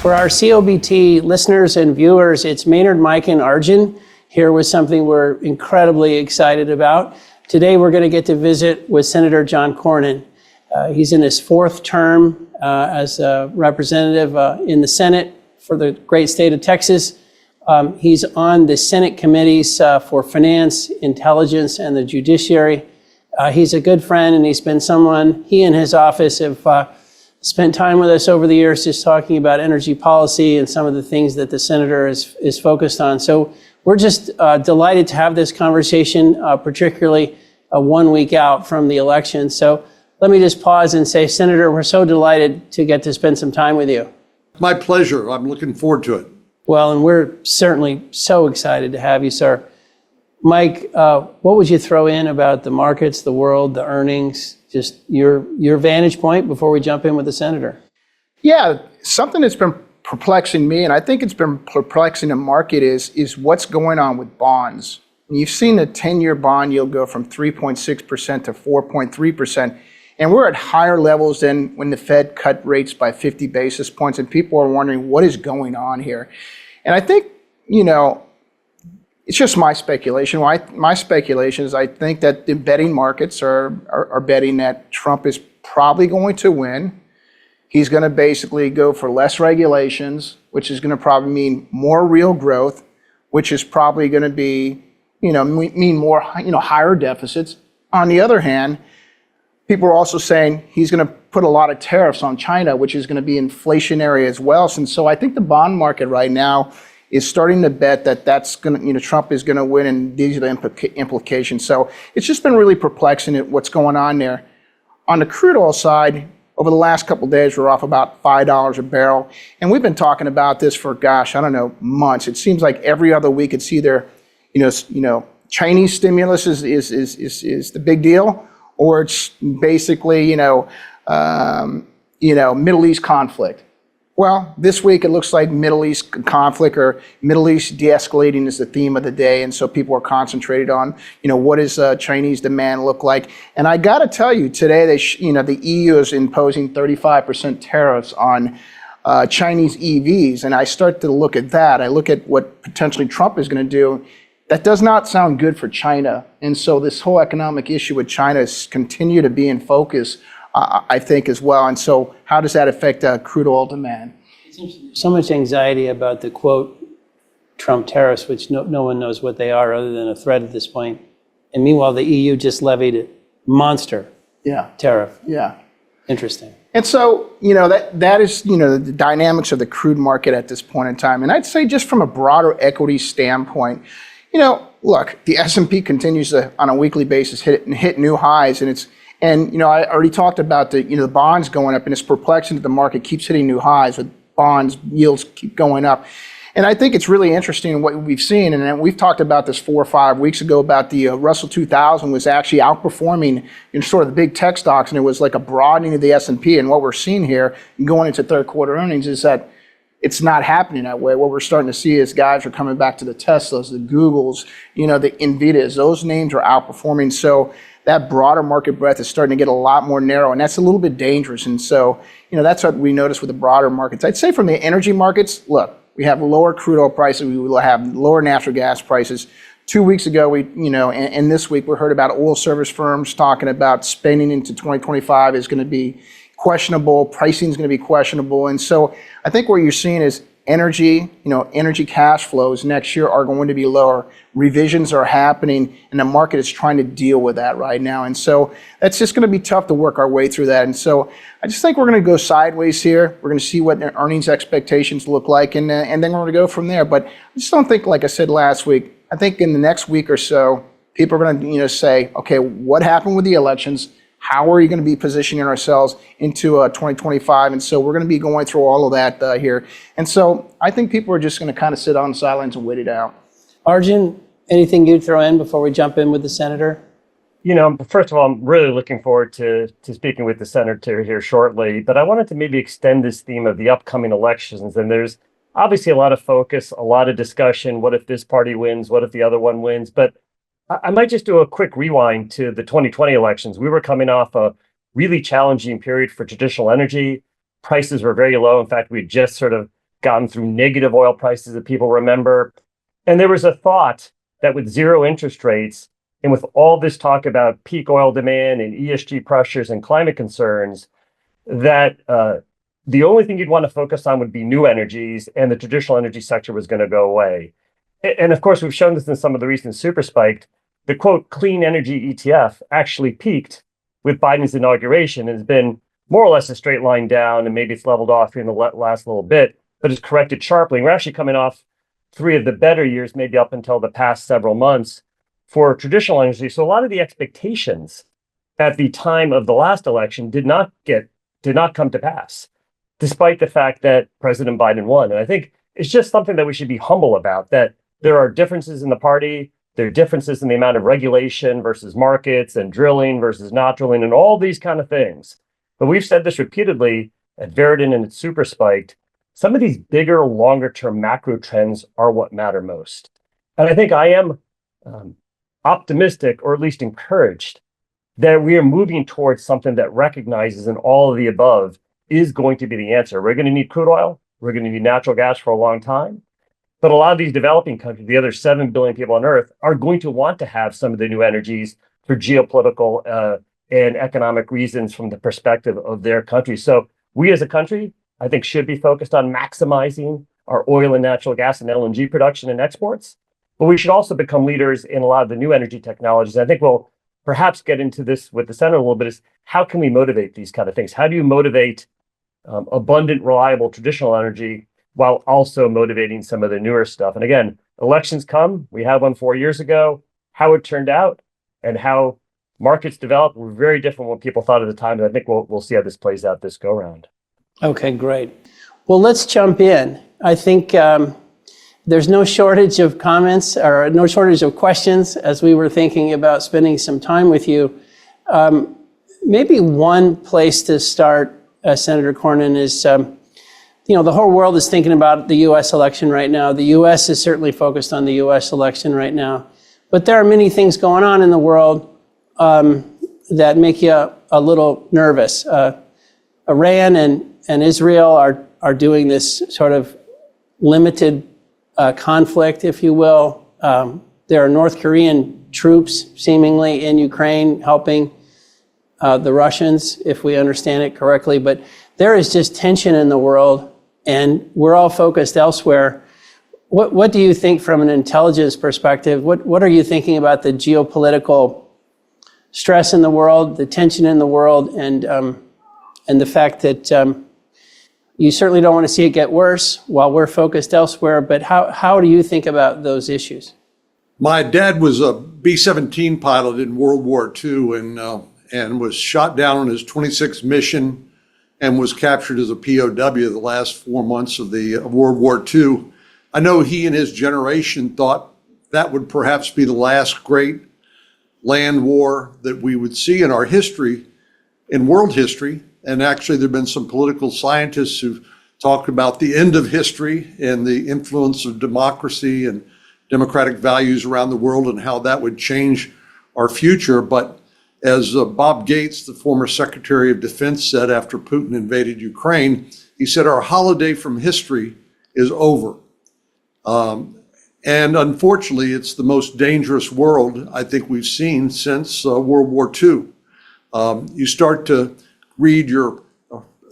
For our COBT listeners and viewers, it's Maynard, Mike, and Arjun here with something we're incredibly excited about. Today we're going to get to visit with Senator John Cornyn. He's in his fourth term as a representative in the Senate for the great state of Texas. He's on the Senate committees for Finance, Intelligence, and the Judiciary. He's a good friend, and he's been someone, he and his office have spent time with us over the years just talking about energy policy and some of the things that the senator is focused on. So we're just delighted to have this conversation, particularly 1 week out from the election. So let me just pause and say, Senator, we're so delighted to get to spend some time with you. My pleasure. I'm looking forward to it. Well, and we're certainly so excited to have you, sir. Mike, what would you throw in about the markets, the world, the earnings, just your vantage point before we jump in with the senator? Yeah, something that's been perplexing me, and I think it's been perplexing the market, is what's going on with bonds. You've seen the 10-year bond yield go from 3.6% to 4.3%, and we're at higher levels than when the Fed cut rates by 50 basis points, and people are wondering what is going on here. And I think, it's just my speculation. My speculation is I think that the betting markets are betting that Trump is probably going to win. He's going to basically go for less regulations, which is going to probably mean more real growth, which is probably going to be, mean more, higher deficits. On the other hand, people are also saying he's going to put a lot of tariffs on China, which is going to be inflationary as well. And so I think the bond market right now is starting to bet that that's going to, Trump is going to win, and these are the implications. So it's just been really perplexing at what's going on there. On the crude oil side, over the last couple of days, we're off about $5 a barrel. And we've been talking about this for, months. It seems like every other week it's either, Chinese stimulus is the big deal, or it's basically, Middle East conflict. Well, this week it looks like Middle East conflict or Middle East de-escalating is the theme of the day, and so people are concentrated on, what does Chinese demand look like? And I got to tell you, today the EU is imposing 35% tariffs on Chinese EVs, and I start to look at that. I look at what potentially Trump is going to do. That does not sound good for China, and so this whole economic issue with China is continue to be in focus, I think, as well. And so how does that affect crude oil demand? So much anxiety about the quote Trump tariffs, which no one knows what they are other than a threat at this point. And meanwhile, the EU just levied a monster tariff. Yeah. Interesting. And so, that is, the dynamics of the crude market at this point in time. And I'd say just from a broader equity standpoint, look, the S&P continues to, on a weekly basis, hit new highs, and I already talked about the bonds going up, and it's perplexing that the market keeps hitting new highs with bonds yields keep going up. And I think it's really interesting what we've seen, and we've talked about this 4 or 5 weeks ago about the Russell 2000 was actually outperforming sort of the big tech stocks, and it was like a broadening of the S&P. And what we're seeing here going into third quarter earnings is that it's not happening that way. What we're starting to see is guys are coming back to the Teslas, the Googles, the Nvidias. Those names are outperforming. So that broader market breadth is starting to get a lot more narrow, and that's a little bit dangerous. And so, that's what we notice with the broader markets. I'd say from the energy markets, look, we have lower crude oil prices. We will have lower natural gas prices. 2 weeks ago, and this week we heard about oil service firms talking about spending into 2025 is going to be questionable. Pricing is going to be questionable. And so I think what you're seeing is energy cash flows next year are going to be lower. Revisions are happening, and the market is trying to deal with that right now. And so that's just going to be tough to work our way through that. And so I just think we're going to go sideways here. We're going to see what the earnings expectations look like, and then we're going to go from there. But I just don't think, like I said last week, I think in the next week or so, people are going to say, okay, what happened with the elections? How are you going to be positioning ourselves into 2025? And so we're going to be going through all of that here. And so I think people are just going to kind of sit on the sidelines and wait it out. Arjun, anything you'd throw in before we jump in with the senator? First of all, I'm really looking forward to speaking with the senator here shortly. But I wanted to maybe extend this theme of the upcoming elections. And there's obviously a lot of focus, a lot of discussion. What if this party wins? What if the other one wins? But I might just do a quick rewind to the 2020 elections. We were coming off a really challenging period for traditional energy. Prices were very low. In fact, we just sort of gotten through negative oil prices that people remember. And there was a thought that with zero interest rates and with all this talk about peak oil demand and ESG pressures and climate concerns, that the only thing you'd want to focus on would be new energies, and the traditional energy sector was going to go away. And of course, we've shown this in some of the recent super spiked. The quote clean energy ETF actually peaked with Biden's inauguration and has been more or less a straight line down, and maybe it's leveled off here in the last little bit, but it's corrected sharply. And we're actually coming off 3 of the better years, maybe up until the past several months, for traditional energy. So a lot of the expectations at the time of the last election did not come to pass, despite the fact that President Biden won. And I think it's just something that we should be humble about, that there are differences in the party. There are differences in the amount of regulation versus markets and drilling versus not drilling and all these kind of things. But we've said this repeatedly at Veritan and at Super Spiked. Some of these bigger, longer term macro trends are what matter most. And I think I am optimistic, or at least encouraged, that we are moving towards something that recognizes in all of the above is going to be the answer. We're going to need crude oil. We're going to need natural gas for a long time. But a lot of these developing countries, the other 7 billion people on Earth, are going to want to have some of the new energies for geopolitical and economic reasons from the perspective of their country. So we as a country, I think, should be focused on maximizing our oil and natural gas and LNG production and exports. But we should also become leaders in a lot of the new energy technologies. I think we'll perhaps get into this with the Senator a little bit, is how can we motivate these kind of things? How do you motivate abundant, reliable, traditional energy while also motivating some of the newer stuff? And again, elections come. We had one 4 years ago. How it turned out and how markets developed were very different from what people thought at the time. And I think we'll see how this plays out this go round. Okay, great. Well, let's jump in. I think there's no shortage of comments or no shortage of questions as we were thinking about spending some time with you. Maybe one place to start, Senator Cornyn, is the whole world is thinking about the U.S. election right now. The U.S. is certainly focused on the U.S. election right now. But there are many things going on in the world that make you a little nervous. Iran and Israel are doing this sort of limited conflict, if you will. There are North Korean troops seemingly in Ukraine helping the Russians, if we understand it correctly. But there is just tension in the world, and we're all focused elsewhere. What do you think from an intelligence perspective? What are you thinking about the geopolitical stress in the world, the tension in the world, and the fact that you certainly don't want to see it get worse while we're focused elsewhere, but how do you think about those issues? My dad was a B-17 pilot in World War II and was shot down on his 26th mission and was captured as a POW the last 4 months of World War II. I know he and his generation thought that would perhaps be the last great land war that we would see in our history, in world history. And actually, there have been some political scientists who've talked about the end of history and the influence of democracy and democratic values around the world and how that would change our future. But as Bob Gates, the former Secretary of Defense, said after Putin invaded Ukraine, he said, our holiday from history is over. And unfortunately, it's the most dangerous world I think we've seen since World War II. You start to read your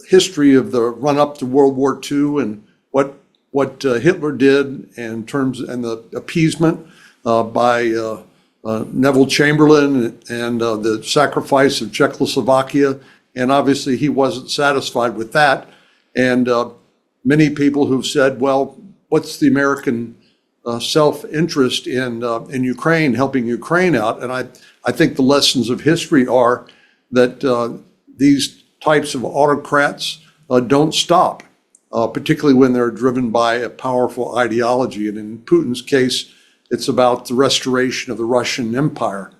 history of the run-up to World War II and what Hitler did in terms and the appeasement by Neville Chamberlain and the sacrifice of Czechoslovakia. And obviously, he wasn't satisfied with that. And many people who've said, well, what's the American self-interest in Ukraine, helping Ukraine out? And I think the lessons of history are that these types of autocrats don't stop, particularly when they're driven by a powerful ideology. And in Putin's case, it's about the restoration of the Russian Empire.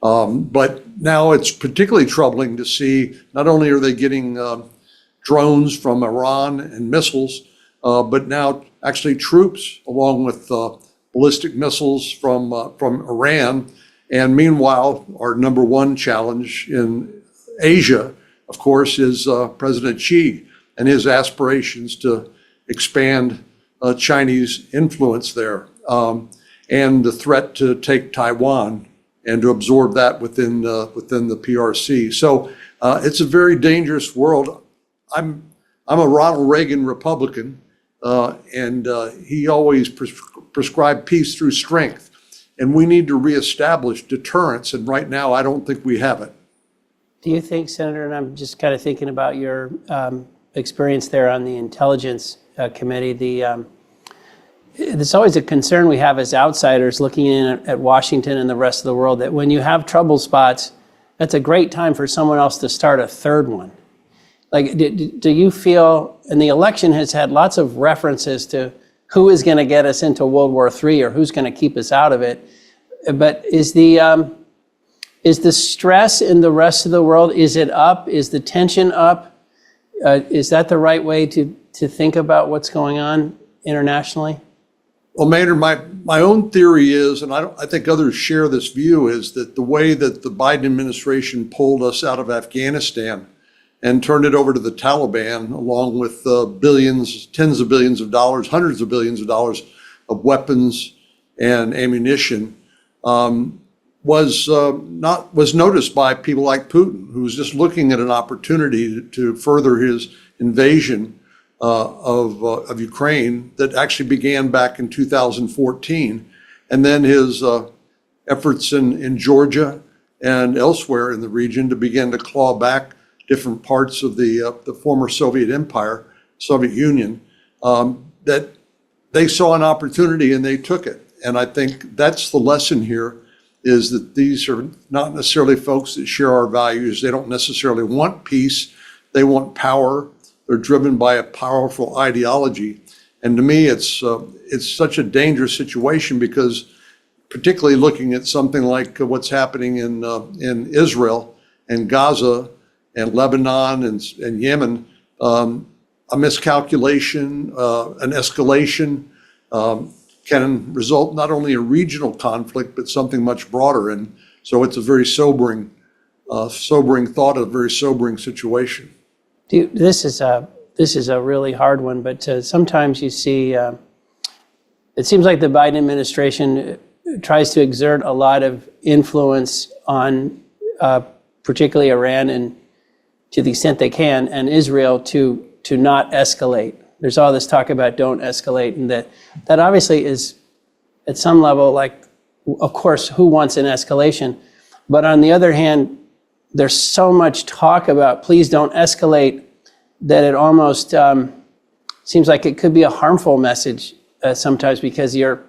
But now it's particularly troubling to see not only are they getting drones from Iran and missiles, but now actually troops along with ballistic missiles from Iran. And meanwhile, our number one challenge in Asia, of course, is President Xi and his aspirations to expand Chinese influence there, and the threat to take Taiwan and to absorb that within the PRC. So it's a very dangerous world. I'm a Ronald Reagan Republican, and he always prescribed peace through strength. And we need to reestablish deterrence, and right now I don't think we have it. Do you think, Senator, and I'm just kind of thinking about your experience there on the Intelligence Committee, it's always a concern we have as outsiders looking in at Washington and the rest of the world, that when you have trouble spots, that's a great time for someone else to start a third one. Like, do you feel, and the election has had lots of references to who is going to get us into World War III or who's going to keep us out of it, but is the stress in the rest of the world, is it up? Is the tension up? Is that the right way to think about what's going on internationally? Well, Maynard, my own theory is, and I think others share this view, is that the way that the Biden administration pulled us out of Afghanistan and turned it over to the Taliban, along with billions, tens of billions of dollars, hundreds of billions of dollars of weapons and ammunition, was noticed by people like Putin, who was just looking at an opportunity to further his invasion of Ukraine that actually began back in 2014, and then his efforts in Georgia and elsewhere in the region to begin to claw back different parts of the former Soviet Empire, Soviet Union, that they saw an opportunity and they took it. And I think that's the lesson here, is that these are not necessarily folks that share our values. They don't necessarily want peace. They want power. They're driven by a powerful ideology. And to me, it's such a dangerous situation, because particularly looking at something like what's happening in Israel and Gaza and Lebanon and Yemen, a miscalculation, an escalation can result not only in regional conflict, but something much broader. And so it's a very sobering thought, a very sobering situation. This is a really hard one, but sometimes you see, it seems like the Biden administration tries to exert a lot of influence on particularly Iran, and to the extent they can, and Israel to not escalate. There's all this talk about don't escalate, and that obviously is at some level, like, of course, who wants an escalation? But on the other hand, there's so much talk about please don't escalate that it almost seems like it could be a harmful message sometimes, because you're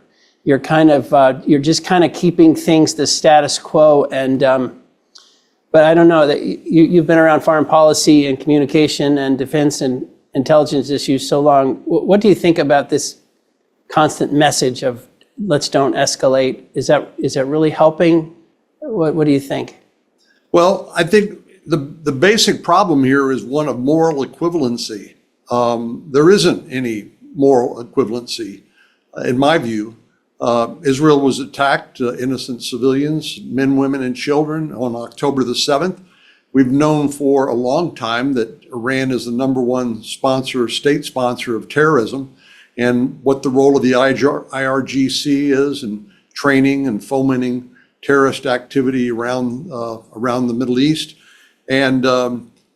just kind of keeping things the status quo. And but I don't know that you've been around foreign policy and communication and defense and intelligence issues so long. What do you think about this constant message of let's don't escalate? Is that really helping? What do you think? Well, I think the basic problem here is one of moral equivalency. There isn't any moral equivalency, in my view. Israel was attacked, innocent civilians, men, women, and children, on October the 7th. We've known for a long time that Iran is the number one state sponsor of terrorism, and what the role of the IRGC is in training and fomenting terrorist activity around the Middle East. And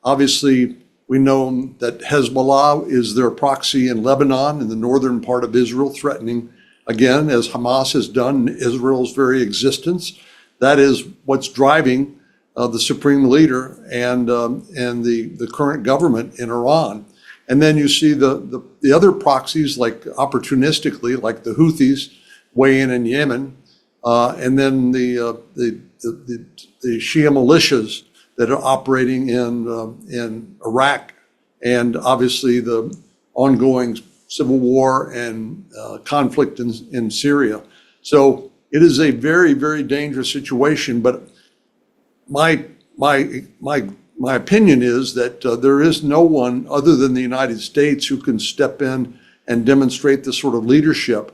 obviously, we know that Hezbollah is their proxy in Lebanon, in the northern part of Israel, threatening, again, as Hamas has done, Israel's very existence. That is what's driving the supreme leader and the current government in Iran. And then you see the other proxies, like opportunistically, like the Houthis weigh in Yemen, and then the Shia militias that are operating in Iraq, and obviously the ongoing civil war and conflict in Syria. So it is a very, very dangerous situation. But my opinion is that there is no one other than the United States who can step in and demonstrate this sort of leadership.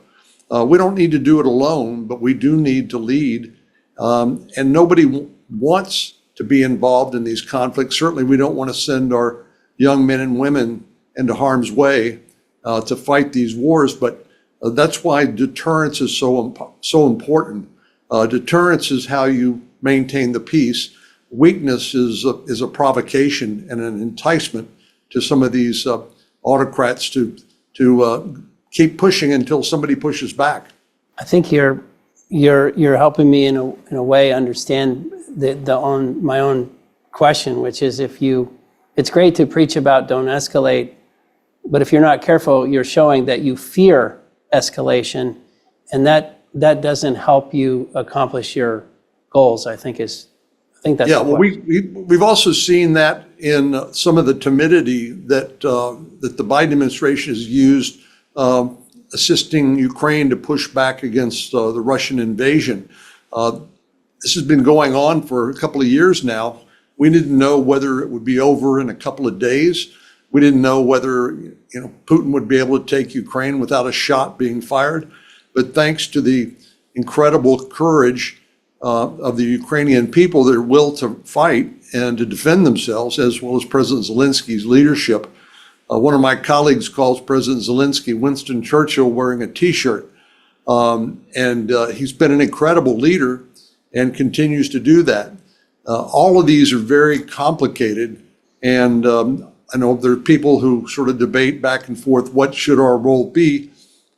We don't need to do it alone, but we do need to lead. And nobody wants to be involved in these conflicts. Certainly, we don't want to send our young men and women into harm's way. to fight these wars. But that's why deterrence is so important. Deterrence is how you maintain the peace. Weakness is a provocation and an enticement to some of these autocrats to keep pushing until somebody pushes back. I think you're helping me in a way understand my own question, which is it's great to preach about don't escalate, but if you're not careful, you're showing that you fear escalation, and that doesn't help you accomplish your goals. I think that's well, we've also seen that in some of the timidity that the Biden administration has used assisting Ukraine to push back against the Russian invasion. This has been going on for a couple of years now. We didn't know whether it would be over in a couple of days. We didn't know whether Putin would be able to take Ukraine without a shot being fired. But thanks to the incredible courage of the Ukrainian people, their will to fight and to defend themselves, as well as President Zelensky's leadership. One of my colleagues calls President Zelensky Winston Churchill wearing a T-shirt. And he's been an incredible leader and continues to do that. All of these are very complicated. And I know there are people who sort of debate back and forth, what should our role be?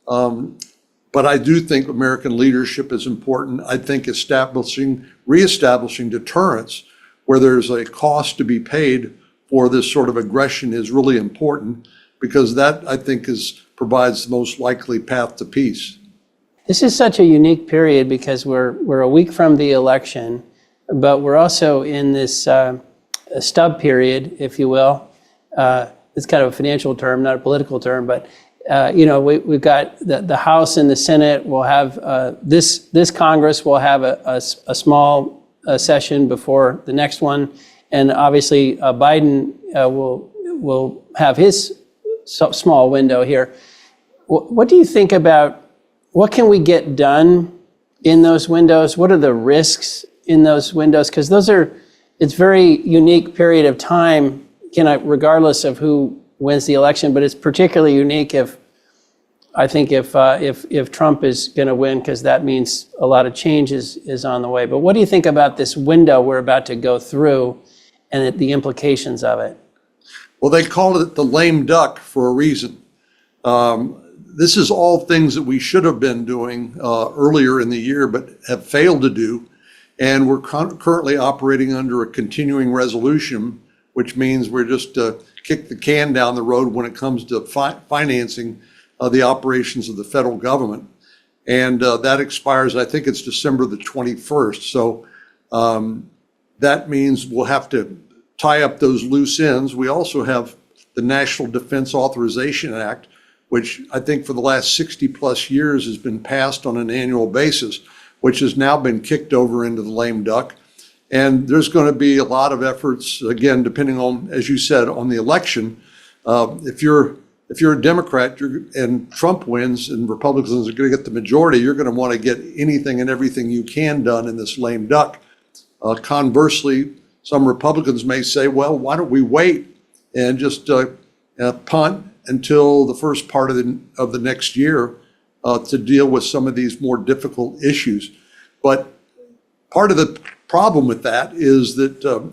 But I do think American leadership is important. I think reestablishing deterrence where there's a cost to be paid for this sort of aggression is really important, because that, I think, provides the most likely path to peace. This is such a unique period because we're a week from the election, but we're also in this stub period, if you will. It's kind of a financial term, not a political term, but we've got the House and the Senate will have this Congress will have a small session before the next one, and obviously Biden will have his small window here. What do you think about what can we get done in those windows? What are the risks in those windows? Because it's very unique period of time, regardless of who wins the election, but it's particularly unique if Trump is going to win, because that means a lot of change is on the way. But what do you think about this window we're about to go through and the implications of it? Well, they call it the lame duck for a reason. This is all things that we should have been doing earlier in the year, but have failed to do. And we're currently operating under a continuing resolution, which means we're just kick the can down the road when it comes to financing the operations of the federal government. And that expires, I think it's December the 21st. So that means we'll have to tie up those loose ends. We also have the National Defense Authorization Act, which I think for the last 60 plus years has been passed on an annual basis, which has now been kicked over into the lame duck. And there's going to be a lot of efforts, again, depending on, as you said, on the election. If you're a Democrat and Trump wins and Republicans are going to get the majority, you're going to want to get anything and everything you can done in this lame duck. Conversely, some Republicans may say, well, why don't we wait and just punt until the first part of the next year to deal with some of these more difficult issues. But part of the problem with that is that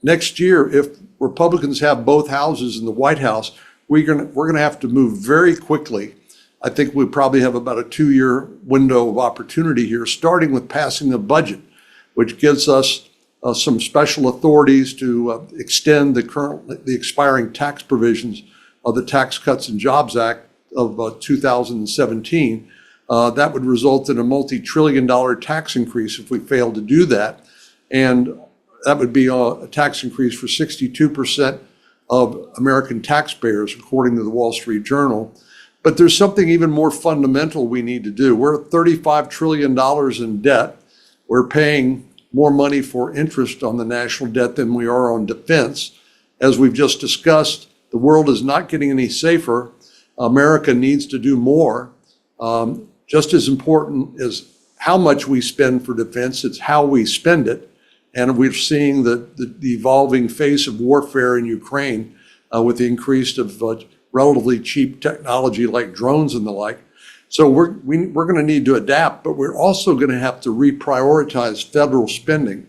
next year, if Republicans have both houses in the White House, we're going to have to move very quickly. I think we probably have about a 2-year window of opportunity here, starting with passing a budget, which gives us some special authorities to extend the expiring tax provisions of the Tax Cuts and Jobs Act of 2017. That would result in a multi-trillion-dollar tax increase if we fail to do that. And that would be a tax increase for 62% of American taxpayers, according to the Wall Street Journal. But there's something even more fundamental we need to do. We're at $35 trillion in debt. We're paying more money for interest on the national debt than we are on defense. As we've just discussed, the world is not getting any safer. America needs to do more. Just as important as how much we spend for defense, it's how we spend it. And we're seeing the evolving face of warfare in Ukraine with the increase of relatively cheap technology like drones and the like. So we're going to need to adapt, but we're also going to have to reprioritize federal spending.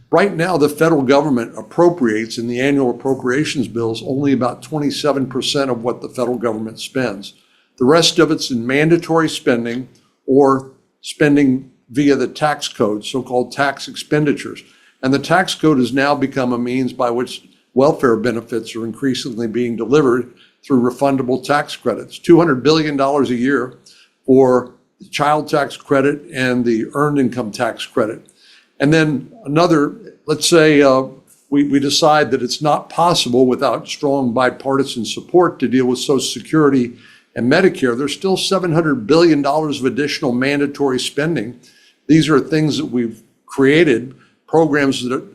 Right now, the federal government appropriates in the annual appropriations bills only about 27% of what the federal government spends. The rest of it's in mandatory spending or spending via the tax code, so-called tax expenditures. And the tax code has now become a means by which welfare benefits are increasingly being delivered through refundable tax credits. $200 billion a year for the child tax credit and the earned income tax credit. And then let's say we decide that it's not possible without strong bipartisan support to deal with Social Security and Medicare. There's still $700 billion of additional mandatory spending. These are things that we've created, programs that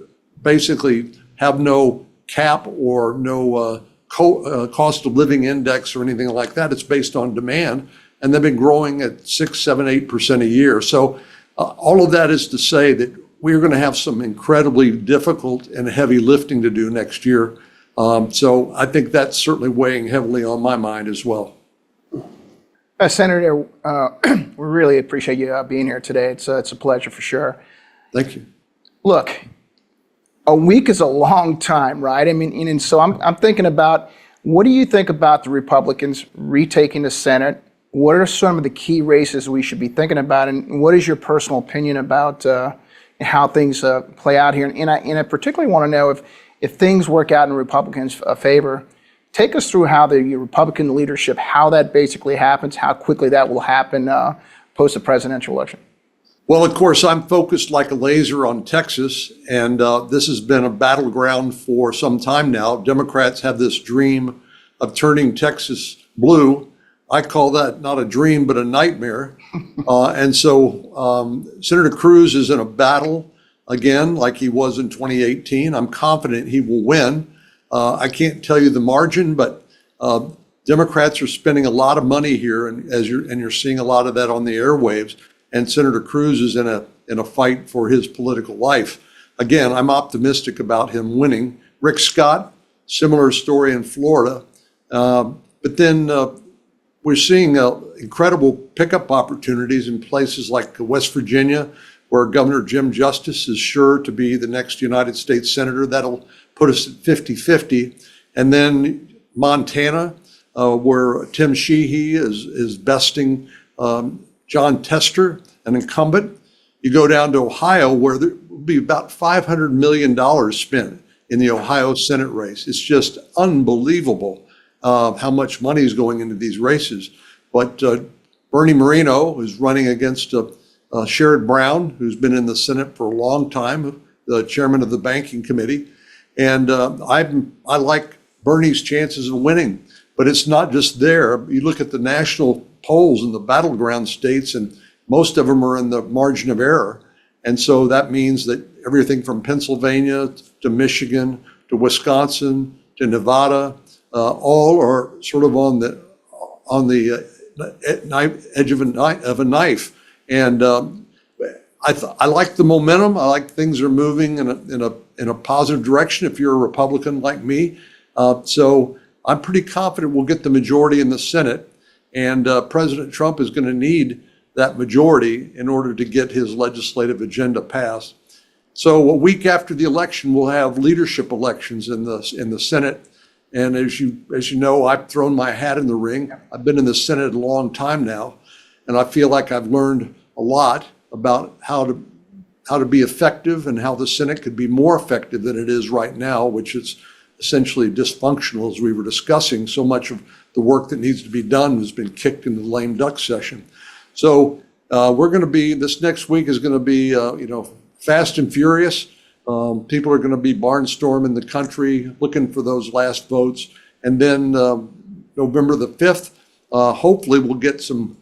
basically have no cap or no cost of living index or anything like that. It's based on demand, and they've been growing at 6, 7, 8% a year. So all of that is to say that we're going to have some incredibly difficult and heavy lifting to do next year. So I think that's certainly weighing heavily on my mind as well. Senator, we really appreciate you being here today. It's a pleasure for sure. Thank you. Look, a week is a long time, right? I mean, and so I'm thinking about, what do you think about the Republicans retaking the Senate? What are some of the key races we should be thinking about? And what is your personal opinion about how things play out here? And I particularly want to know if things work out in Republicans' favor. Take us through how the Republican leadership, how that basically happens, how quickly that will happen post the presidential election. Well, of course, I'm focused like a laser on Texas, and this has been a battleground for some time now. Democrats have this dream of turning Texas blue. I call that not a dream, but a nightmare. And so Senator Cruz is in a battle again, like he was in 2018. I'm confident he will win. I can't tell you the margin, but Democrats are spending a lot of money here, and you're seeing a lot of that on the airwaves. And Senator Cruz is in a fight for his political life. Again, I'm optimistic about him winning. Rick Scott, similar story in Florida, but then we're seeing incredible pickup opportunities in places like West Virginia, where Governor Jim Justice is sure to be the next United States Senator. That'll put us at 50-50. And then Montana, where Tim Sheehy is besting John Tester, an incumbent. You go down to Ohio, where there will be about $500 million spent in the Ohio Senate race. It's just unbelievable how much money is going into these races. But Bernie Moreno is running against Sherrod Brown, who's been in the Senate for a long time, the chairman of the Banking Committee. And I like Bernie's chances of winning. But it's not just there. You look at the national polls in the battleground states, and most of them are in the margin of error. And so that means that everything from Pennsylvania to Michigan to Wisconsin to Nevada, all are sort of on the edge of a knife. And I like the momentum. I like things are moving in a positive direction if you're a Republican like me. So I'm pretty confident we'll get the majority in the Senate. And President Trump is going to need that majority in order to get his legislative agenda passed. So a week after the election, we'll have leadership elections in the Senate. And as you know, I've thrown my hat in the ring. I've been in the Senate a long time now, and I feel like I've learned a lot about how to be effective and how the Senate could be more effective than it is right now, which is essentially dysfunctional, as we were discussing. So much of the work that needs to be done has been kicked into the lame duck session. So this next week is going to be, fast and furious. People are going to be barnstorming the country, looking for those last votes. And then November the 5th, hopefully we'll get some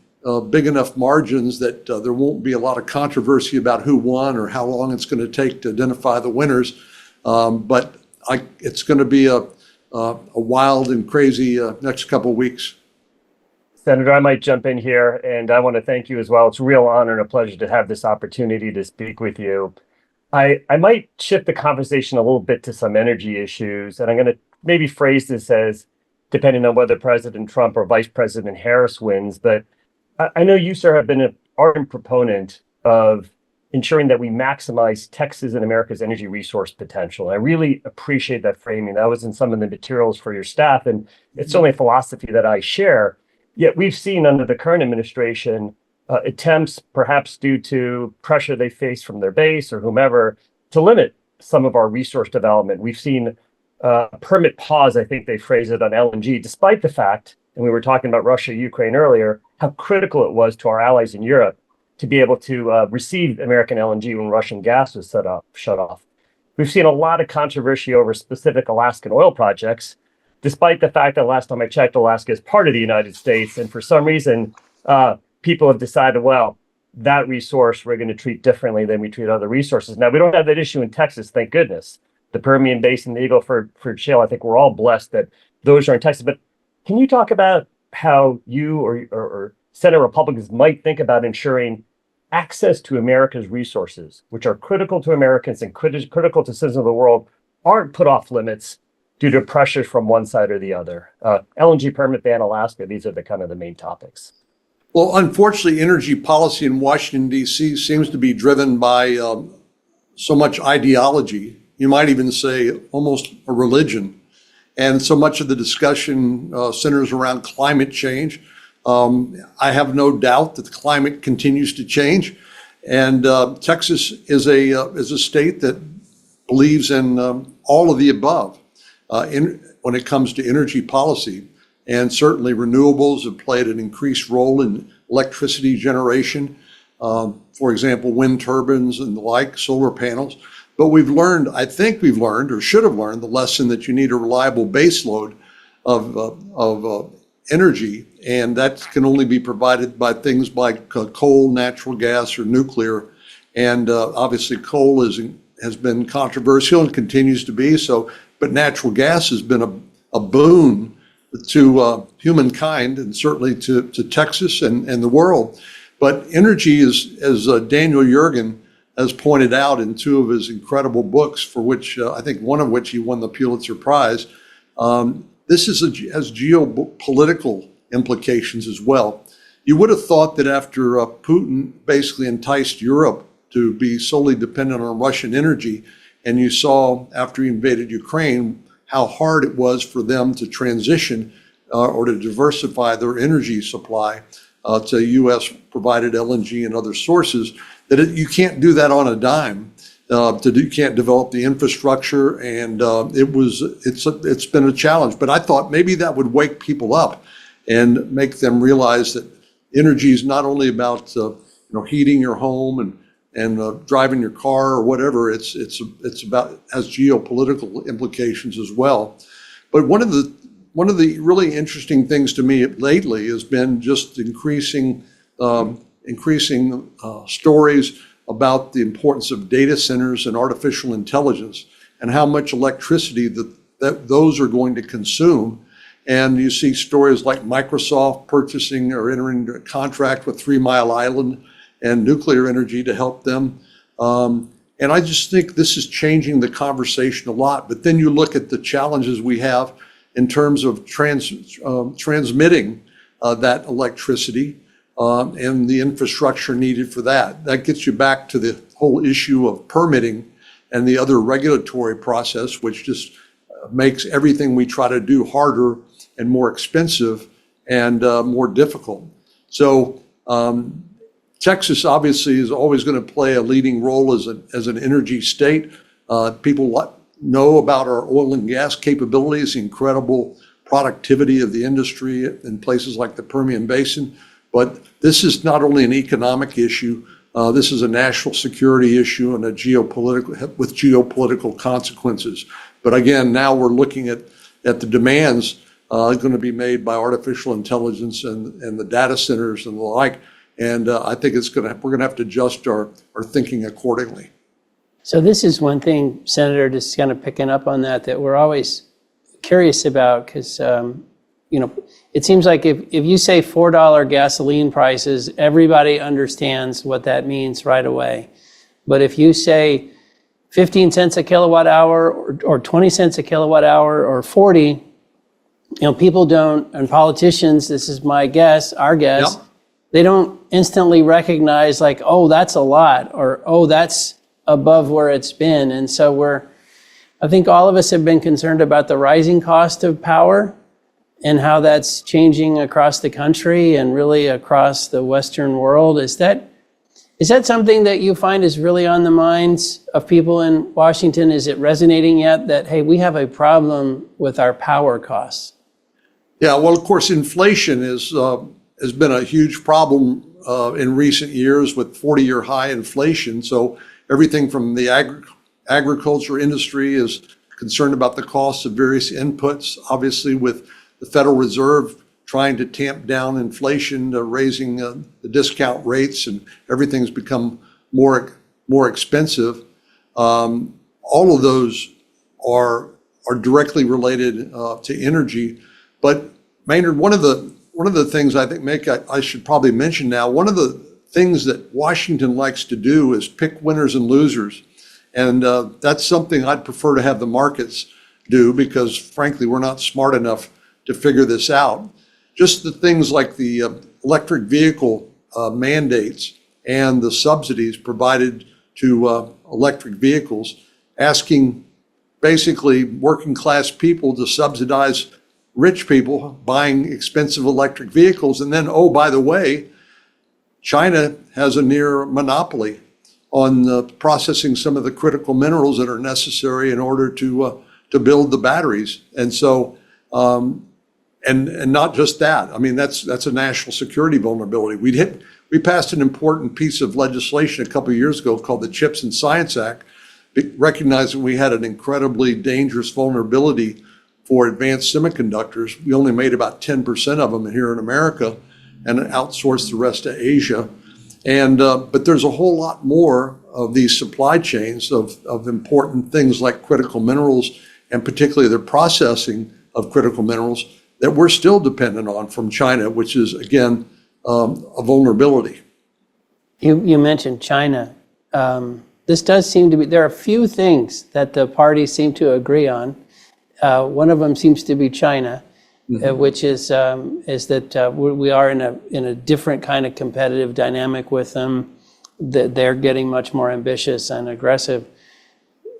big enough margins that there won't be a lot of controversy about who won or how long it's going to take to identify the winners. But it's going to be a wild and crazy next couple of weeks. Senator, I might jump in here, and I want to thank you as well. It's a real honor and a pleasure to have this opportunity to speak with you. I might shift the conversation a little bit to some energy issues, and I'm going to maybe phrase this as, depending on whether President Trump or Vice President Harris wins. But I know you, sir, have been an ardent proponent of ensuring that we maximize Texas and America's energy resource potential. I really appreciate that framing. That was in some of the materials for your staff, and it's certainly a philosophy that I share. Yet we've seen under the current administration attempts, perhaps due to pressure they face from their base or whomever, to limit some of our resource development. We've seen a permit pause, I think they phrase it, on LNG, despite the fact, and we were talking about Russia, Ukraine earlier, how critical it was to our allies in Europe to be able to receive American LNG when Russian gas was shut off. We've seen a lot of controversy over specific Alaskan oil projects, despite the fact that last time I checked, Alaska is part of the United States. And for some reason, people have decided, well, that resource we're going to treat differently than we treat other resources. Now, we don't have that issue in Texas, thank goodness. The Permian Basin, the Eagle Ford Shale, I think we're all blessed that those are in Texas. But can you talk about how you or Senate Republicans might think about ensuring access to America's resources, which are critical to Americans and critical to citizens of the world, aren't put off limits due to pressures from one side or the other? LNG permit ban, Alaska, these are the kind of the main topics. Well, unfortunately, energy policy in Washington, D.C. seems to be driven by so much ideology. You might even say almost a religion. And so much of the discussion centers around climate change. I have no doubt that the climate continues to change. And Texas is a state that believes in all of the above when it comes to energy policy. And certainly renewables have played an increased role in electricity generation. For example, wind turbines and the like, solar panels. But I think we've learned, or should have learned, the lesson that you need a reliable base load of energy, and that can only be provided by things like coal, natural gas, or nuclear. And obviously coal has been controversial and continues to be so, but natural gas has been a boon to humankind and certainly to Texas and the world. But energy is, as Daniel Yergin has pointed out in two of his incredible books, for which I think one of which he won the Pulitzer Prize, this has geopolitical implications as well. You would have thought that after Putin basically enticed Europe to be solely dependent on Russian energy, and you saw after he invaded Ukraine how hard it was for them to transition or to diversify their energy supply to U.S. provided LNG and other sources, that you can't do that on a dime. You can't develop the infrastructure, and it's been a challenge. But I thought maybe that would wake people up and make them realize that energy is not only about heating your home and driving your car or whatever. It's about, has geopolitical implications as well. But one of the really interesting things to me lately has been just increasing stories about the importance of data centers and artificial intelligence and how much electricity that those are going to consume. And you see stories like Microsoft purchasing or entering a contract with 3 Mile Island and nuclear energy to help them. And I just think this is changing the conversation a lot. But then you look at the challenges we have in terms of transmitting that electricity and the infrastructure needed for that. That gets you back to the whole issue of permitting and the other regulatory process, which just makes everything we try to do harder and more expensive and more difficult. So Texas obviously is always going to play a leading role as an energy state. People know about our oil and gas capabilities, the incredible productivity of the industry in places like the Permian Basin. But this is not only an economic issue, this is a national security issue and with geopolitical consequences. But again, now we're looking at the demands going to be made by artificial intelligence and the data centers and the like. And I think we're going to have to adjust our thinking accordingly. So this is one thing, Senator, just kind of picking up on that we're always curious about, because it seems like if you say $4 gasoline prices, everybody understands what that means right away. But if you say 15 cents a kilowatt hour or 20 cents a kilowatt hour or 40, people don't, and politicians, this is my guess, our guess, Yep. they don't instantly recognize like, oh, that's a lot, or oh, that's above where it's been. And so I think all of us have been concerned about the rising cost of power and how that's changing across the country and really across the Western world. Is that something that you find is really on the minds of people in Washington? Is it resonating yet that, hey, we have a problem with our power costs? Yeah, well, of course, inflation has been a huge problem in recent years with 40-year high inflation. So everything from the agriculture industry is concerned about the cost of various inputs, obviously with the Federal Reserve trying to tamp down inflation, raising the discount rates, and everything's become more expensive. All of those are directly related to energy. But Maynard, one of the things I think, I should probably mention now, one of the things that Washington likes to do is pick winners and losers. And that's something I'd prefer to have the markets do, because frankly, we're not smart enough to figure this out. Just the things like the electric vehicle mandates and the subsidies provided to electric vehicles, asking basically working class people to subsidize rich people buying expensive electric vehicles. And then, oh, by the way, China has a near monopoly on processing some of the critical minerals that are necessary in order to build the batteries. And so, and not just that. I mean, that's a national security vulnerability. We passed an important piece of legislation a couple of years ago called the CHIPS and Science Act, recognizing we had an incredibly dangerous vulnerability for advanced semiconductors. We only made about 10% of them here in America and outsourced the rest to Asia. And but there's a whole lot more of these supply chains of important things like critical minerals, and particularly the processing of critical minerals, that we're still dependent on from China, which is, again, a vulnerability. You mentioned China. This does seem to be, there are a few things that the parties seem to agree on. One of them seems to be China, which is that we are in a different kind of competitive dynamic with them, that they're getting much more ambitious and aggressive.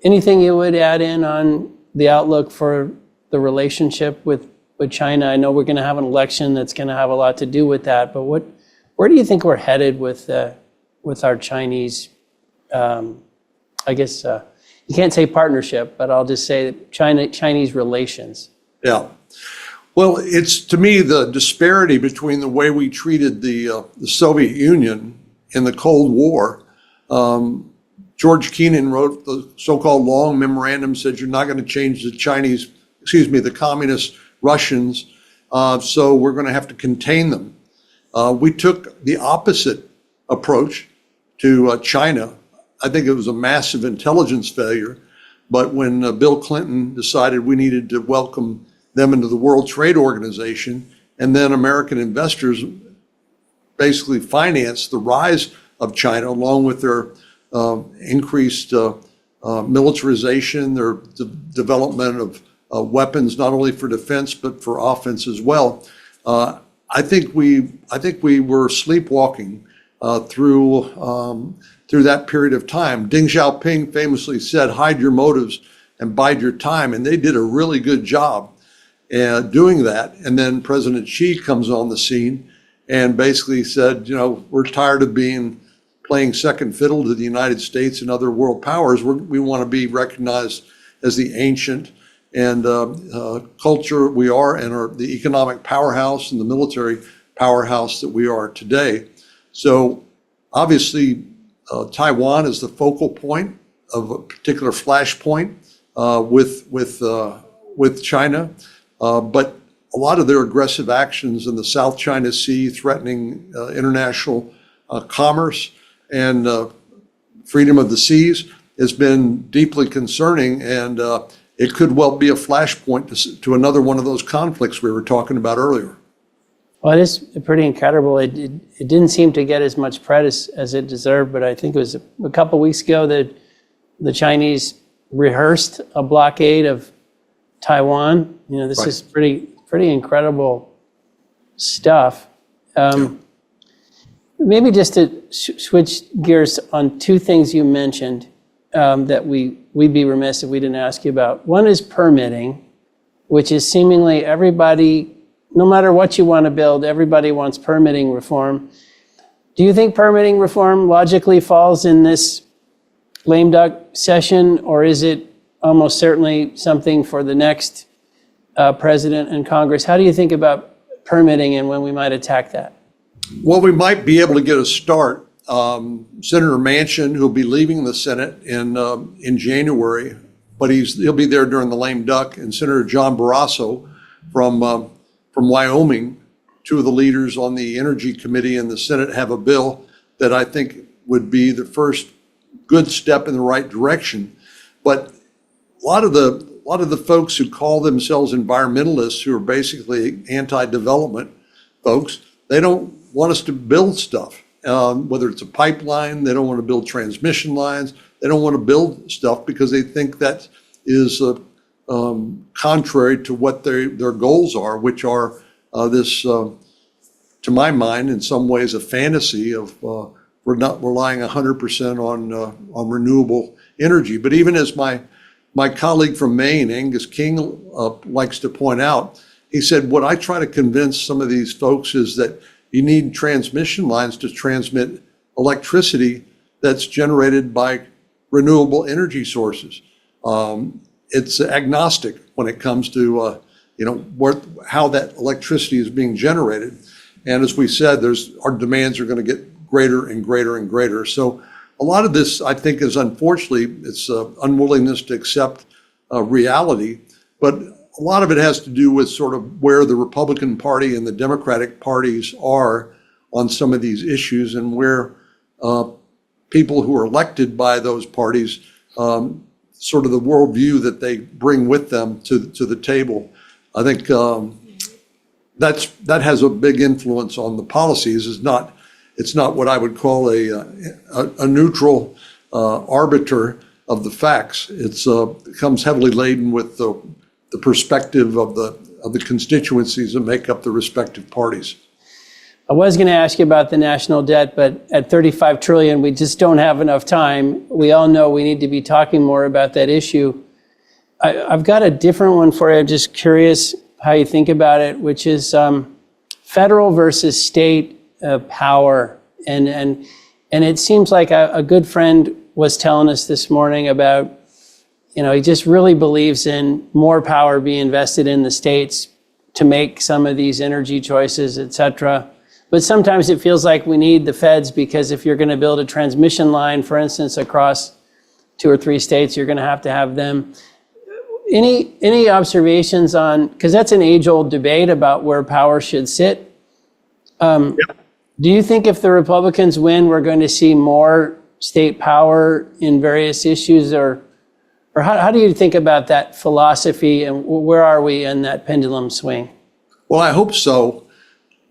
Anything you would add in on the outlook for the relationship with China? I know we're going to have an election that's going to have a lot to do with that, but where do you think we're headed with our Chinese, I guess, you can't say partnership, but I'll just say Chinese relations? Yeah. Well, it's, to me, the disparity between the way we treated the Soviet Union in the Cold War. George Kennan wrote the so-called long memorandum, said you're not going to change the communist Russians, so we're going to have to contain them. We took the opposite approach to China. I think it was a massive intelligence failure, but when Bill Clinton decided we needed to welcome them into the World Trade Organization, and then American investors basically financed the rise of China along with their increased militarization, their development of weapons, not only for defense but for offense as well. I think we were sleepwalking through that period of time. Deng Xiaoping famously said, "Hide your motives and bide your time," and they did a really good job doing that. And then President Xi comes on the scene and basically said, we're tired of playing second fiddle to the United States and other world powers. We want to be recognized as the ancient and culture we are, and the economic powerhouse and the military powerhouse that we are today. So obviously, Taiwan is the focal point of a particular flashpoint with China, but a lot of their aggressive actions in the South China Sea, threatening international commerce and freedom of the seas, has been deeply concerning, and it could well be a flashpoint to another one of those conflicts we were talking about earlier. Well, it is pretty incredible. It didn't seem to get as much press as it deserved, but I think it was a couple of weeks ago that the Chinese rehearsed a blockade of Taiwan. This Right. is pretty pretty incredible stuff. Maybe just to switch gears on two things you mentioned that we'd be remiss if we didn't ask you about. One is permitting, which is seemingly everybody, no matter what you want to build, everybody wants permitting reform. Do you think permitting reform logically falls in this lame duck session, or is it almost certainly something for the next president and Congress? How do you think about permitting and when we might attack that? Well, we might be able to get a start. Senator Manchin, who'll be leaving the Senate in January, but he'll be there during the lame duck, and Senator John Barrasso from Wyoming, two of the leaders on the Energy Committee in the Senate, have a bill that I think would be the first good step in the right direction. But a lot of the folks who call themselves environmentalists, who are basically anti-development folks, they don't want us to build stuff. Whether it's a pipeline, they don't want to build transmission lines. They don't want to build stuff because they think that is contrary to what their goals are, which are this, to my mind, in some ways, a fantasy of we're not relying 100% on renewable energy. But even as my colleague from Maine, Angus King, likes to point out, he said, what I try to convince some of these folks is that you need transmission lines to transmit electricity that's generated by renewable energy sources. It's agnostic when it comes to how that electricity is being generated. And as we said, our demands are going to get greater and greater and greater. So a lot of this, I think, is unfortunately, it's unwillingness to accept reality. But a lot of it has to do with sort of where the Republican Party and the Democratic parties are on some of these issues, and where people who are elected by those parties, sort of the worldview that they bring with them to the table. I think that has a big influence on the policies. It's not what I would call a neutral arbiter of the facts. It comes heavily laden with the perspective of the constituencies that make up the respective parties. I was going to ask you about the national debt, but at 35 trillion, we just don't have enough time. We all know we need to be talking more about that issue. I've got a different one for you. I'm just curious how you think about it, which is federal versus state power. And it seems like a good friend was telling us this morning about, he just really believes in more power being invested in the states to make some of these energy choices, et cetera. But sometimes it feels like we need the feds, because if you're going to build a transmission line, for instance, across 2 or 3 states, you're going to have them. Any observations on, because that's an age-old debate about where power should sit. Do you think if the Republicans win, we're going to see more state power in various issues, or how do you think about that philosophy, and where are we in that pendulum swing? Well, I hope so.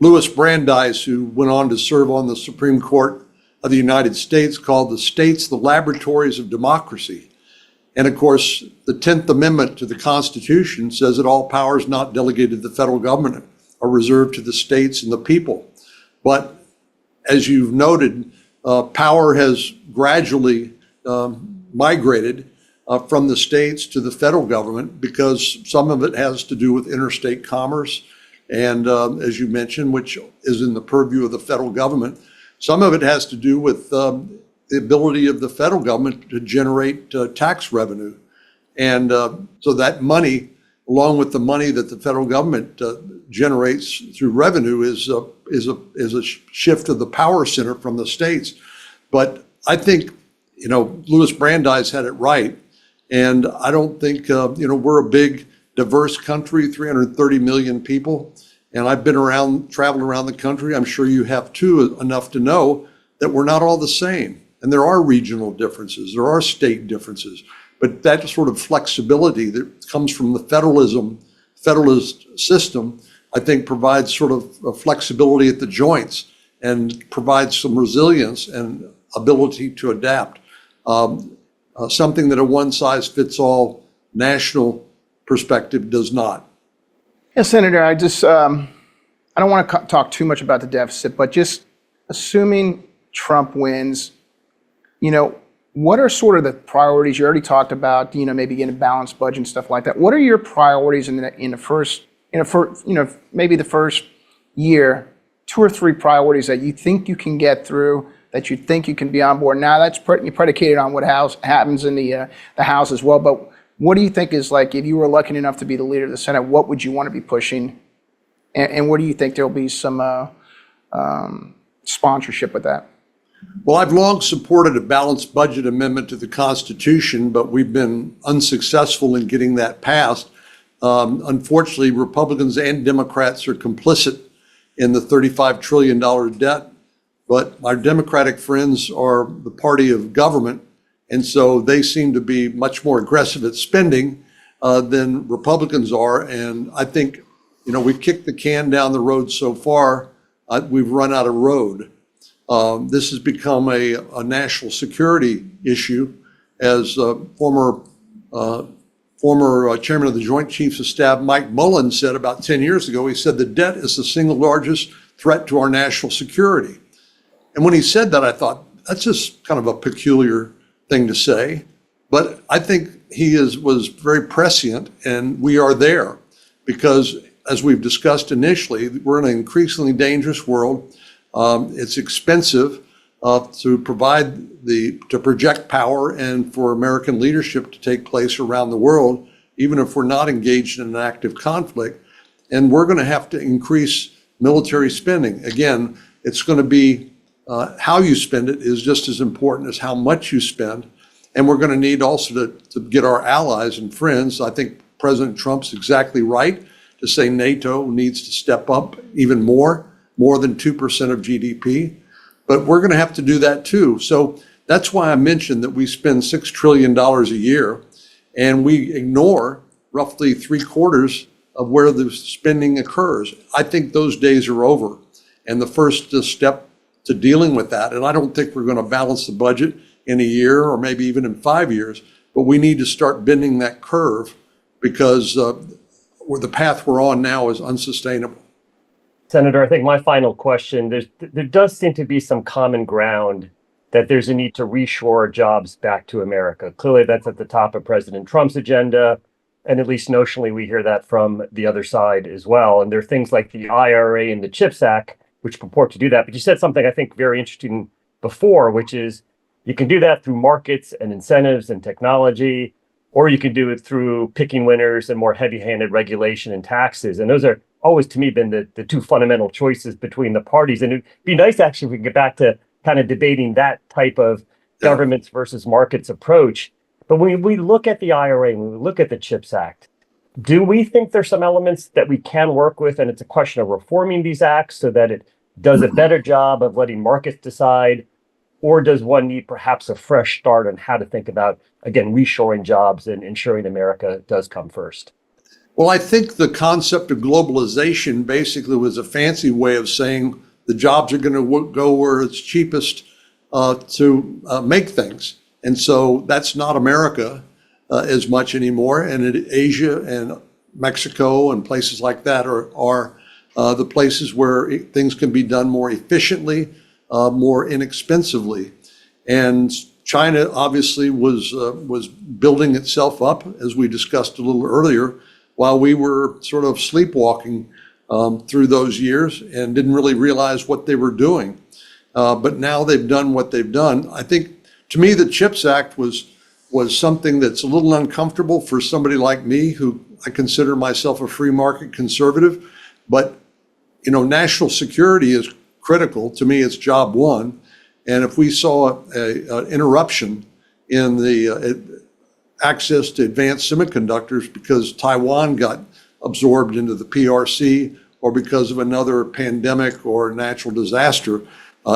Louis Brandeis, who went on to serve on the Supreme Court of the United States, called the states the laboratories of democracy. And of course, the 10th Amendment to the Constitution says that all powers not delegated to the federal government are reserved to the states and the people. But as you've noted, power has gradually migrated from the states to the federal government, because some of it has to do with interstate commerce, and as you mentioned, which is in the purview of the federal government. Some of it has to do with the ability of the federal government to generate tax revenue. And so that money, along with the money that the federal government generates through revenue, is a shift of the power center from the states. But I think, Louis Brandeis had it right. And I don't think, we're a big, diverse country, 330 million people. And I've traveled around the country. I'm sure you have too, enough to know that we're not all the same. And there are regional differences, there are state differences. But that sort of flexibility that comes from the federalist system, I think provides sort of a flexibility at the joints and provides some resilience and ability to adapt. Something that a one-size-fits-all national perspective does not. Yeah, Senator, I don't want to talk too much about the deficit, but just assuming Trump wins, what are sort of the priorities? You already talked about, maybe getting a balanced budget and stuff like that. What are your priorities maybe the first year, 2 or 3 priorities that you think you can get through, that you think you can be on board? Now that's predicated on what happens in the House as well. But what do you think is, like, if you were lucky enough to be the leader of the Senate, what would you want to be pushing? And where do you think there'll be some sponsorship with that? Well, I've long supported a balanced budget amendment to the Constitution, but we've been unsuccessful in getting that passed. Unfortunately, Republicans and Democrats are complicit in the $35 trillion debt, but our Democratic friends are the party of government, and so they seem to be much more aggressive at spending than Republicans are. And I think, we've kicked the can down the road so far, we've run out of road. This has become a national security issue, as former chairman of the Joint Chiefs of Staff, Mike Mullen, said about 10 years ago. He said the debt is the single largest threat to our national security. And when he said that, I thought, that's just kind of a peculiar thing to say. But I think he was very prescient, and we are there because, as we've discussed initially, we're in an increasingly dangerous world. It's expensive to project power and for American leadership to take place around the world, even if we're not engaged in an active conflict. And we're going to have to increase military spending. Again, it's going to be how you spend it is just as important as how much you spend. And we're going to need also to get our allies and friends. I think President Trump's exactly right to say NATO needs to step up even more than 2% of GDP. But we're going to have to do that too. So that's why I mentioned that we spend $6 trillion a year, and we ignore roughly 3/4 of where the spending occurs. I think those days are over. And the first step to dealing with that, and I don't think we're going to balance the budget in a year or maybe even in 5 years, but we need to start bending that curve because the path we're on now is unsustainable. Senator, I think my final question, there does seem to be some common ground that there's a need to reshore jobs back to America. Clearly, that's at the top of President Trump's agenda, and at least notionally, we hear that from the other side as well. And there are things like the IRA and the CHIPS Act, which purport to do that. But you said something I think very interesting before, which is you can do that through markets and incentives and technology, or you can do it through picking winners and more heavy-handed regulation and taxes. And those are always, to me, been the two fundamental choices between the parties. And it'd be nice, actually, if we could get back to kind of debating that type of governments versus markets approach. But when we look at the IRA, when we look at the CHIPS Act, do we think there's some elements that we can work with? And it's a question of reforming these acts so that it does a better job of letting markets decide? Or does one need perhaps a fresh start on how to think about, again, reshoring jobs and ensuring America does come first? Well, I think the concept of globalization basically was a fancy way of saying the jobs are going to go where it's cheapest to make things. And so that's not America as much anymore. And Asia and Mexico and places like that are the places where things can be done more efficiently, more inexpensively. And China obviously was building itself up, as we discussed a little earlier, while we were sort of sleepwalking through those years and didn't really realize what they were doing. But now they've done what they've done. I think, to me, the CHIPS Act was something that's a little uncomfortable for somebody like me, who I consider myself a free market conservative. But, national security is critical. To me, it's job one. And if we saw an interruption in the access to advanced semiconductors because Taiwan got absorbed into the PRC or because of another pandemic or natural disaster,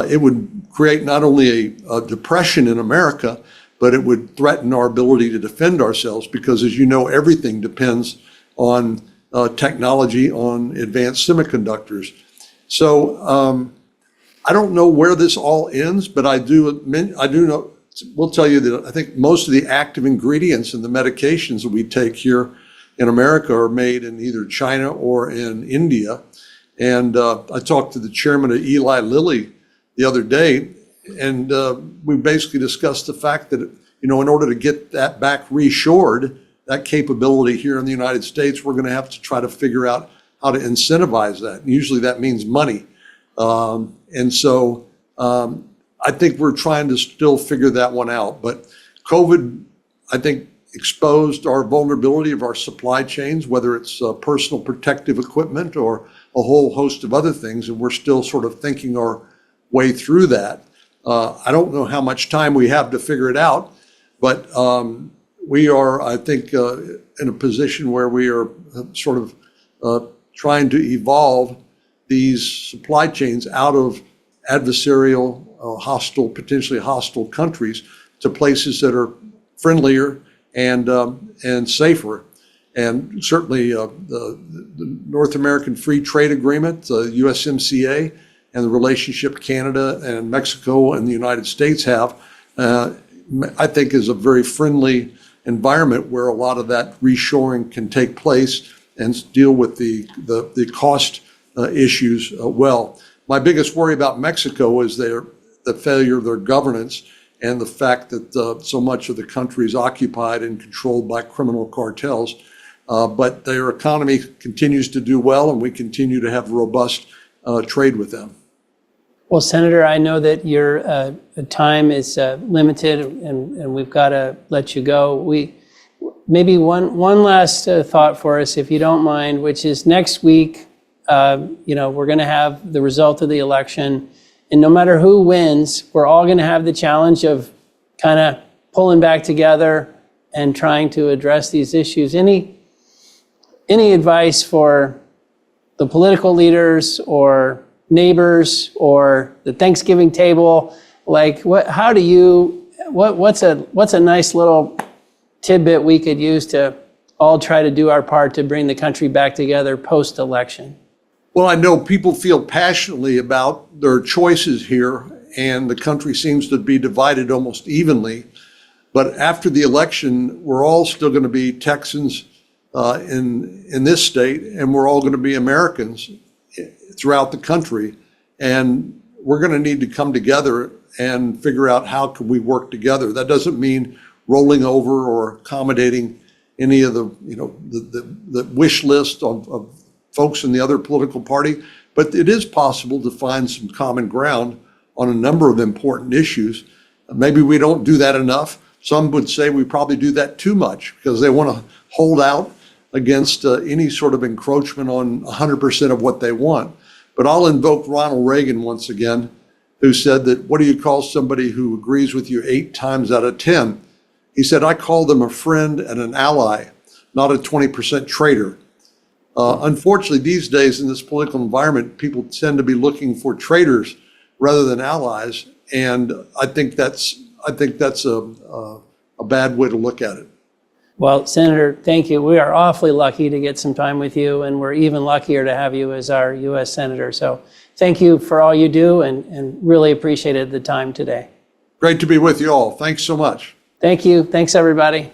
it would create not only a depression in America, but it would threaten our ability to defend ourselves because, as you know, everything depends on technology, on advanced semiconductors. So I don't know where this all ends, but I do know. We'll tell you that I think most of the active ingredients in the medications that we take here in America are made in either China or in India. And I talked to the chairman of Eli Lilly the other day, and we basically discussed the fact that, in order to get that back reshored, that capability here in the United States, we're going to have to try to figure out how to incentivize that. And usually that means money. And so I think we're trying to still figure that one out. But COVID, I think, exposed our vulnerability of our supply chains, whether it's personal protective equipment or a whole host of other things, and we're still sort of thinking our way through that. I don't know how much time we have to figure it out, but we are, I think, in a position where we are sort of trying to evolve these supply chains out of adversarial, hostile, potentially hostile countries to places that are friendlier and safer. And certainly the North American Free Trade Agreement, the USMCA, and the relationship Canada and Mexico and the United States have, I think is a very friendly environment where a lot of that reshoring can take place and deal with the cost issues well. My biggest worry about Mexico is the failure of their governance and the fact that so much of the country is occupied and controlled by criminal cartels. But their economy continues to do well, and we continue to have robust trade with them. Well, Senator, I know that your time is limited, and we've got to let you go. Maybe one last thought for us, if you don't mind, which is next week, we're going to have the result of the election. And no matter who wins, we're all going to have the challenge of kind of pulling back together and trying to address these issues. Any advice for the political leaders or neighbors or the Thanksgiving table? Like, what's a nice little tidbit we could use to all try to do our part to bring the country back together post-election? Well, I know people feel passionately about their choices here, and the country seems to be divided almost evenly. But after the election, we're all still going to be Texans in this state, and we're all going to be Americans throughout the country. And we're going to need to come together and figure out how can we work together. That doesn't mean rolling over or accommodating any of the wish list of folks in the other political party, but it is possible to find some common ground on a number of important issues. Maybe we don't do that enough. Some would say we probably do that too much because they want to hold out against any sort of encroachment on 100% of what they want. But I'll invoke Ronald Reagan once again, who said that, what do you call somebody who agrees with you 8 times out of 10? He said, I call them a friend and an ally, not a 20% traitor. Unfortunately, these days in this political environment, people tend to be looking for traitors rather than allies, and I think that's a bad way to look at it. Well, Senator, thank you. We are awfully lucky to get some time with you, and we're even luckier to have you as our U.S. Senator. So thank you for all you do, and really appreciated the time today. Great to be with you all. Thanks so much. Thank you. Thanks, everybody.